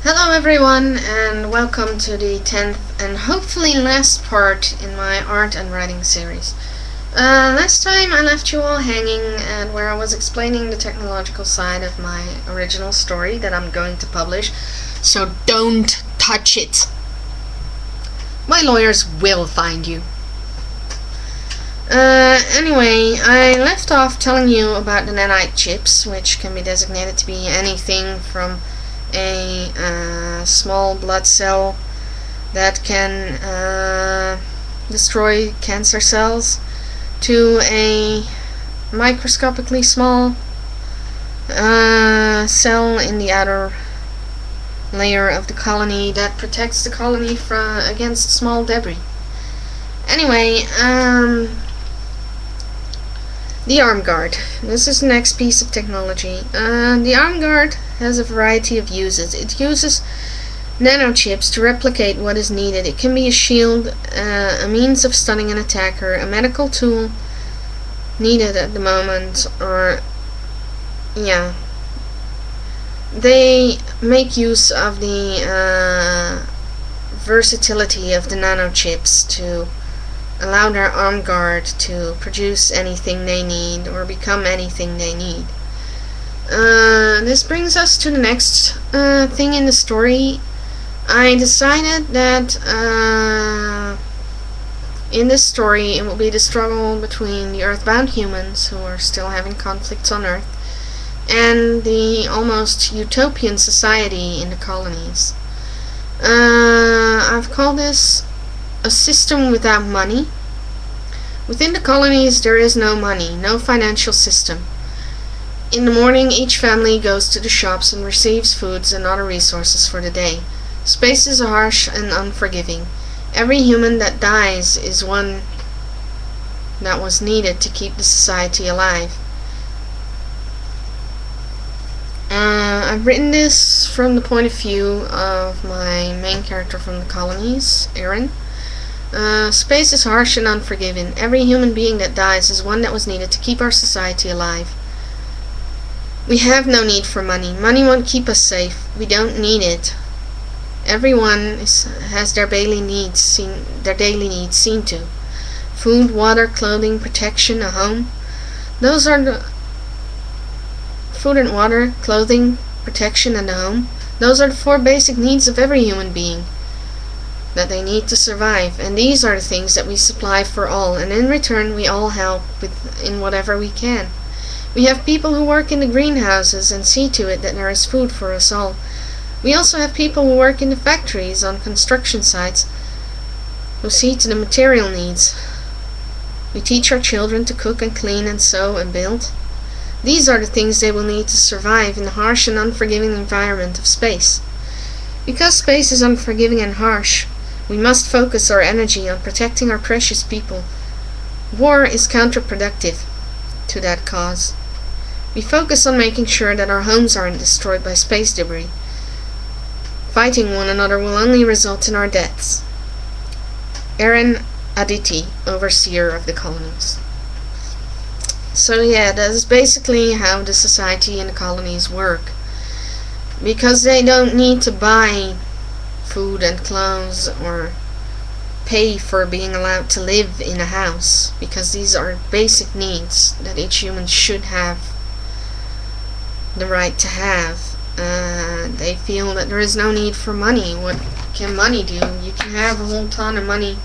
Hello everyone, and welcome to the 10th and hopefully last part in my art and writing series. Last time I left you all hanging and where I was explaining the technological side of my original story that I'm going to publish, so don't touch it. My lawyers will find you. Anyway, I left off telling you about the nanite chips, which can be designated to be anything from a small blood cell that can destroy cancer cells to a microscopically small cell in the outer layer of the colony that protects the colony against small debris. Anyway, the arm guard. This is the next piece of technology. The arm guard has a variety of uses. It uses nanochips to replicate what is needed. It can be a shield, a means of stunning an attacker, a medical tool needed at the moment, or yeah. They make use of the versatility of the nanochips to allow their arm guard to produce anything they need or become anything they need. This brings us to the next thing in the story. I decided that in this story it will be the struggle between the earthbound humans, who are still having conflicts on Earth, and the almost utopian society in the colonies. I've called this a system without money. Within the colonies there is no money, no financial system. In the morning each family goes to the shops and receives foods and other resources for the day. Space is harsh and unforgiving. Every human that dies is one that was needed to keep the society alive. I've written this from the point of view of my main character from the colonies, Aaron. Space is harsh and unforgiving. Every human being that dies is one that was needed to keep our society alive. We have no need for money. Money won't keep us safe. We don't need it. Everyone has their daily needs seen to. Food, water, clothing, protection, a home. Those are the food and water, clothing, protection, and a home. Those are the four basic needs of every human being that they need to survive, and these are the things that we supply for all, and in return we all help in whatever we can. We have people who work in the greenhouses and see to it that there is food for us all. We also have people who work in the factories on construction sites who see to the material needs. We teach our children to cook and clean and sew and build. These are the things they will need to survive in the harsh and unforgiving environment of space. Because space is unforgiving and harsh, we must focus our energy on protecting our precious people. War is counterproductive to that cause. We focus on making sure that our homes aren't destroyed by space debris. Fighting one another will only result in our deaths. Aaron Aditi, overseer of the colonies. So yeah, that is basically how the society in the colonies work. Because they don't need to buy food and clothes or pay for being allowed to live in a house, because these are basic needs that each human should have the right to have. They feel that there is no need for money. What can money do? You can have a whole ton of money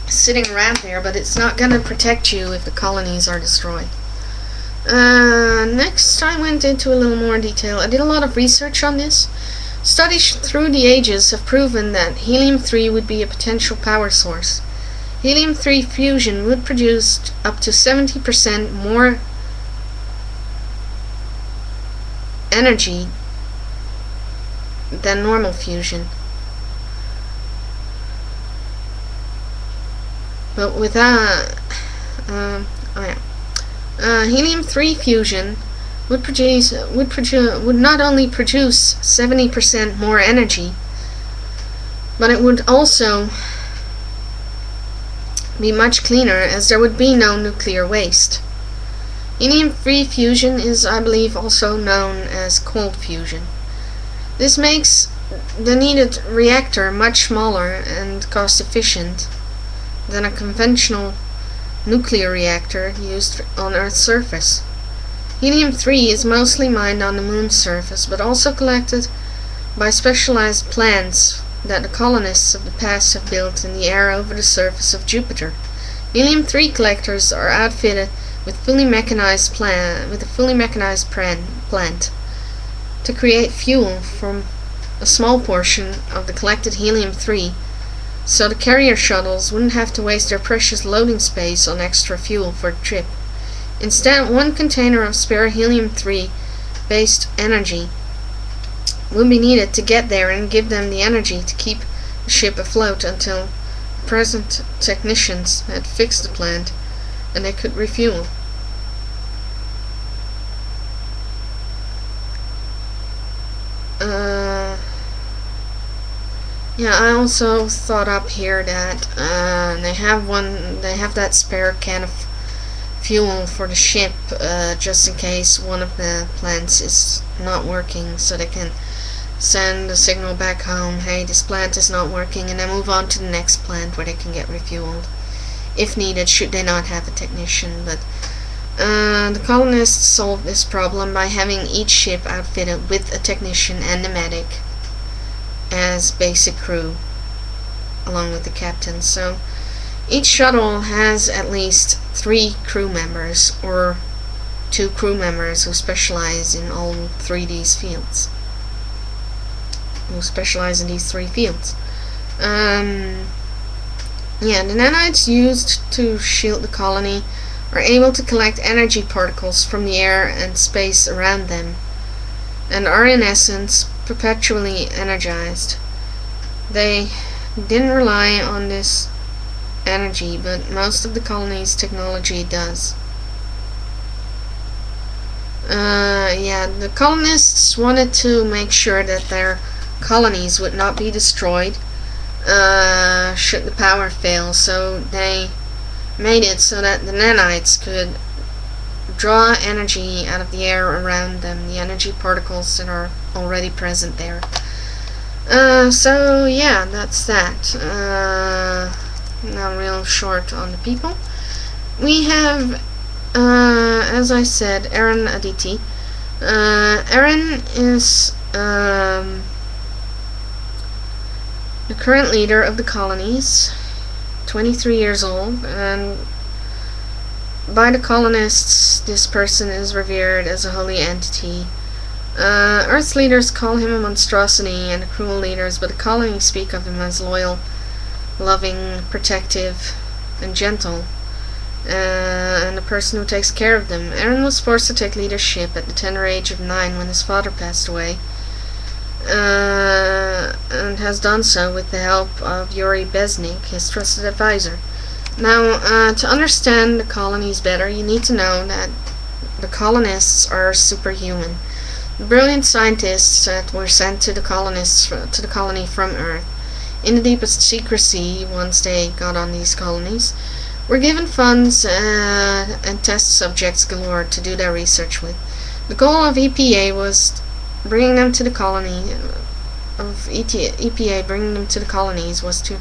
sitting around there, but it's not going to protect you if the colonies are destroyed. Next I went into a little more detail. I did a lot of research on this. Studies through the ages have proven that helium-3 would be a potential power source. Helium-3 fusion would produce up to 70% more energy than normal fusion. But without helium-3 fusion would not only produce 70% more energy, but it would also be much cleaner, as there would be no nuclear waste. Helium-3 fusion is, I believe, also known as cold fusion. This makes the needed reactor much smaller and cost efficient than a conventional nuclear reactor used on Earth's surface. Helium-3 is mostly mined on the Moon's surface, but also collected by specialized plants that the colonists of the past have built in the air over the surface of Jupiter. Helium-3 collectors are outfitted with a fully mechanized plant to create fuel from a small portion of the collected helium-3, so the carrier shuttles wouldn't have to waste their precious loading space on extra fuel for the trip. Instead, one container of spare helium-3 based energy would be needed to get there and give them the energy to keep the ship afloat until the present technicians had fixed the plant and they could refuel. Yeah, I also thought up here that they have that spare can of fuel for the ship, just in case one of the plants is not working, so they can send a signal back home, hey, this plant is not working, and then move on to the next plant where they can get refueled if needed, should they not have a technician. But the colonists solved this problem by having each ship outfitted with a technician and a medic as basic crew, along with the captain. So each shuttle has at least 3 crew members, or 2 crew members who specialize in all 3 these fields. Yeah, the nanites used to shield the colony are able to collect energy particles from the air and space around them, and are in essence perpetually energized. They didn't rely on this energy, but most of the colony's technology does. Yeah, the colonists wanted to make sure that their colonies would not be destroyed should the power fail, so they made it so that the nanites could draw energy out of the air around them, the energy particles that are already present there. So yeah, that's that. Now real short on the people. We have, as I said, Aaron Aditi. Aaron is the current leader of the colonies, 23 years old, and by the colonists this person is revered as a holy entity. Earth's leaders call him a monstrosity and cruel leaders, but the colonies speak of him as loyal, loving, protective, and gentle, and a person who takes care of them. Aaron was forced to take leadership at the tender age of 9 when his father passed away, and has done so with the help of Yuri Besnik, his trusted advisor. Now, to understand the colonies better, you need to know that the colonists are superhuman. The brilliant scientists that were sent to the colony from Earth, in the deepest secrecy once they got on these colonies, were given funds and test subjects galore to do their research with. The goal of EPA was bringing them to the colony. EPA bringing them to the colonies was to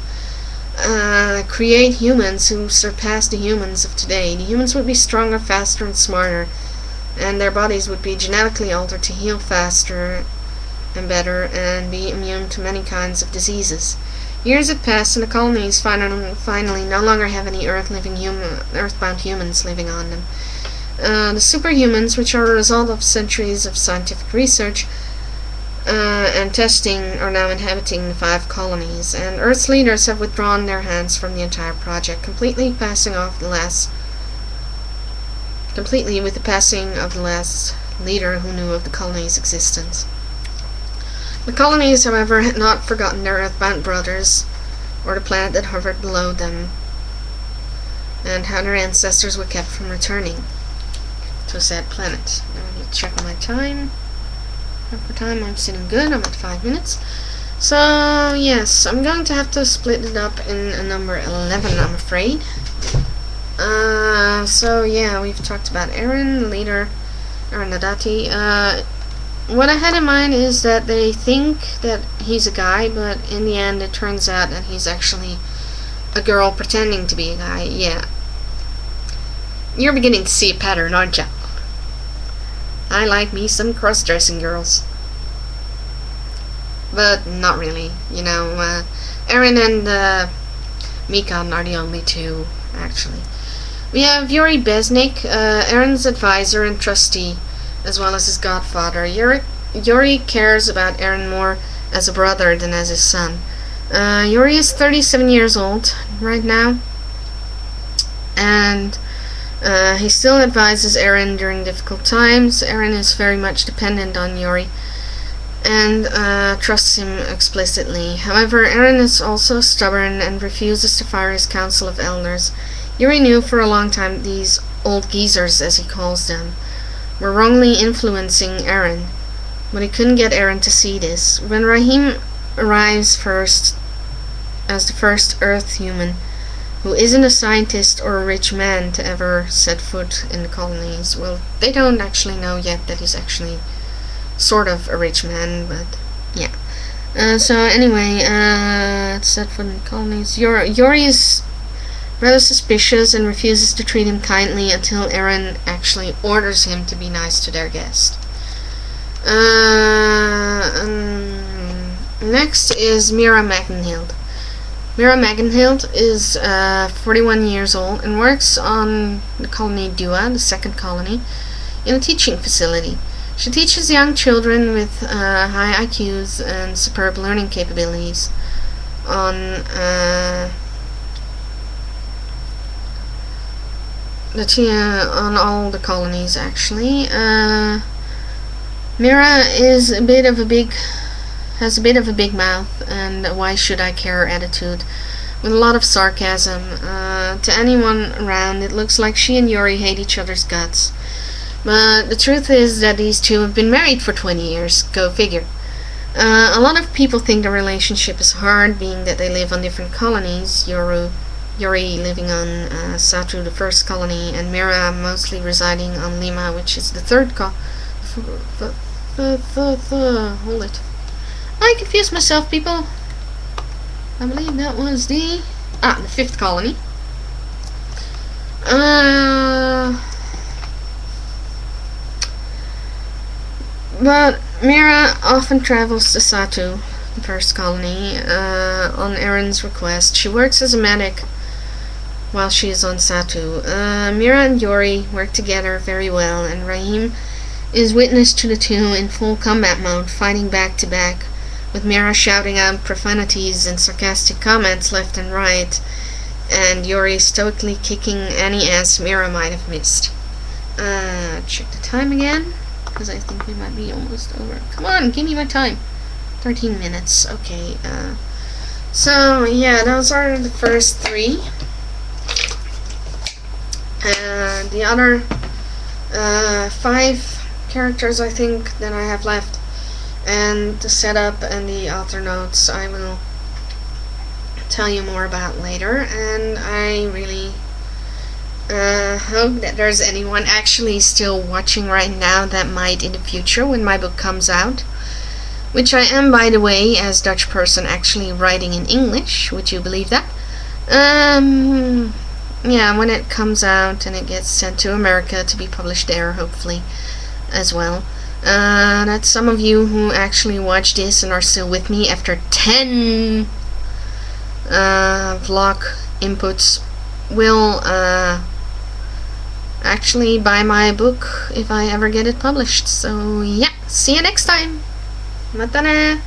create humans who surpass the humans of today. The humans would be stronger, faster, and smarter, and their bodies would be genetically altered to heal faster and better and be immune to many kinds of diseases. Years had passed, and the colonies finally no longer have any earthbound humans living on them. The superhumans, which are a result of centuries of scientific research and testing, are now inhabiting the 5 colonies, and Earth's leaders have withdrawn their hands from the entire project, completely with the passing of the last leader who knew of the colony's existence. The colonies, however, had not forgotten their earthbound brothers, or the planet that hovered below them, and how their ancestors were kept from returning to a sad planet. Now I need to check my time. For time, I'm sitting good. I'm at 5 minutes. So, yes, I'm going to have to split it up in a number 11, I'm afraid. So, yeah, we've talked about Aaron, the leader, Aaron Nadati. what I had in mind is that they think that he's a guy, but in the end it turns out that he's actually a girl pretending to be a guy. Yeah. You're beginning to see a pattern, aren't ya? I like me some cross-dressing girls. But not really, you know. Eren and Mikan are the only two, actually. We have Yuri Besnik, Eren's advisor and trustee, as well as his godfather. Yuri cares about Eren more as a brother than as his son. Yuri is 37 years old right now, and he still advises Eren during difficult times. Eren is very much dependent on Yuri and trusts him explicitly. However, Eren is also stubborn and refuses to fire his council of elders. Yuri knew for a long time these old geezers, as he calls them, were wrongly influencing Eren, but he couldn't get Eren to see this. When Raheem arrives first as the first Earth human who isn't a scientist or a rich man to ever set foot in the colonies, well, they don't actually know yet that he's actually sort of a rich man, but yeah. So anyway, set foot in the colonies. Yuri is rather suspicious and refuses to treat him kindly until Eren actually orders him to be nice to their guest. Next is Mira Magenhild. Mira Magenhild is 41 years old and works on the colony Dua, the second colony, in a teaching facility. She teaches young children with high IQs and superb learning capabilities on all the colonies, actually. Mira is has a bit of a big mouth and a why should I care attitude, with a lot of sarcasm. To anyone around, it looks like she and Yuri hate each other's guts. But the truth is that these two have been married for 20 years. Go figure. A lot of people think the relationship is hard, being that they live on different colonies. Yuri living on Satu, the first colony, and Mira mostly residing on Lima, which is the third hold it. I confused myself, people. I believe that was the fifth colony. But Mira often travels to Satu, the first colony, on Eren's request. She works as a medic while she is on Satu. Mira and Yuri work together very well, and Raheem is witness to the two in full combat mode, fighting back to back, with Mira shouting out profanities and sarcastic comments left and right, and Yuri stoically kicking any ass Mira might have missed. Check the time again, because I think we might be almost over. Come on, give me my time. 13 minutes, okay. So, yeah, those are the first three. The other 5 characters, I think, that I have left, and the setup and the author notes I will tell you more about later. And I really hope that there's anyone actually still watching right now that might in the future when my book comes out, which I am, by the way, as Dutch person, actually writing in English. Would you believe that? Yeah, when it comes out and it gets sent to America to be published there, hopefully, as well. That some of you who actually watch this and are still with me after 10 vlog inputs will actually buy my book if I ever get it published. So yeah, see you next time. Mata na!